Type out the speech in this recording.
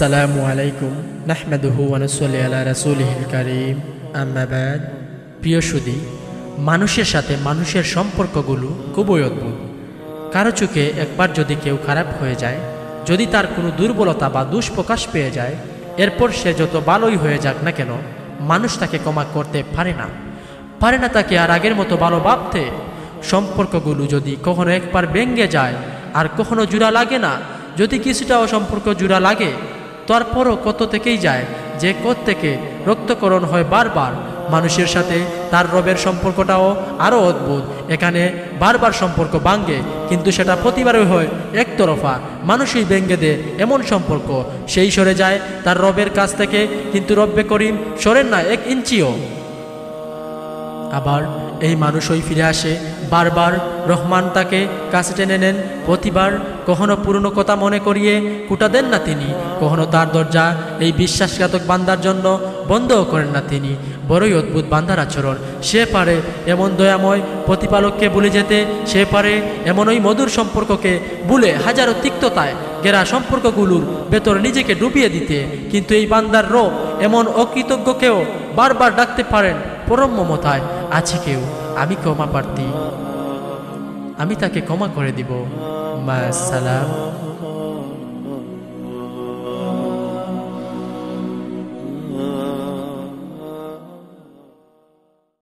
আসসালামু আলাইকুম নাহমাদুহু ওয়া নুসাল্লি আলা রাসূলিহিল কারীম আম্মা বাদ। প্রিয় সুধী, মানুষের সাথে মানুষের সম্পর্কগুলো খুবই অদ্ভুত। কারো চোখে একবার যদি কেউ খারাপ হয়ে যায়, যদি তার কোনো দুর্বলতা বা দুষ্প্রকাশ পেয়ে যায়, এরপর সে যত ভালোই হয়ে যাক না কেন, মানুষ তাকে ক্ষমা করতে পারে না তাকে আর আগের মতো ভালো ভাবতে। সম্পর্কগুলো যদি কখনো একবার ভেঙে যায় আর কখনো জোড়া লাগে না, যদি কিছুটাও সম্পর্ক জোড়া লাগে, তারপরও কত থেকেই যায় যে থেকে রক্তকরণ হয় বারবার। মানুষের সাথে তার রবের সম্পর্কটাও আরও অদ্ভুত। এখানে বারবার সম্পর্ক ভাঙ্গে, কিন্তু সেটা প্রতিবারই হয় একতরফা। মানুষই ভেঙ্গে দেয় এমন সম্পর্ক, সেই সরে যায় তার রবের কাছ থেকে, কিন্তু রব্বে করিম সরেন না এক ইঞ্চিও। আবার এই মানুষই ফিরে আসে বারবার, রহমান তাকে কাছে টেনে নেন প্রতিবার। কখনো পুরনো কথা মনে করিয়ে কুটা দেন না তিনি, কখনো তার দরজা এই বিশ্বাসঘাতক বান্দার জন্য বন্ধও করেন না তিনি। বড়ই অদ্ভুত বান্দার আচরণ। সে পারে এমন দয়াময় প্রতিপালককে ভুলে যেতে, সে পারে এমন ওই মধুর সম্পর্ককে ভুলে হাজারো তিক্ততায় ঘেরা সম্পর্কগুলোর ভেতর নিজেকে ডুবিয়ে দিতে। কিন্তু এই বান্দার রব এমন অকৃতজ্ঞকেও বারবার ডাকতে পারেন পরম মমতায়। আছে কেউ, আমি ক্ষমা প্রার্থী, আমি তাকে ক্ষমা করে দিব। মা সালাম।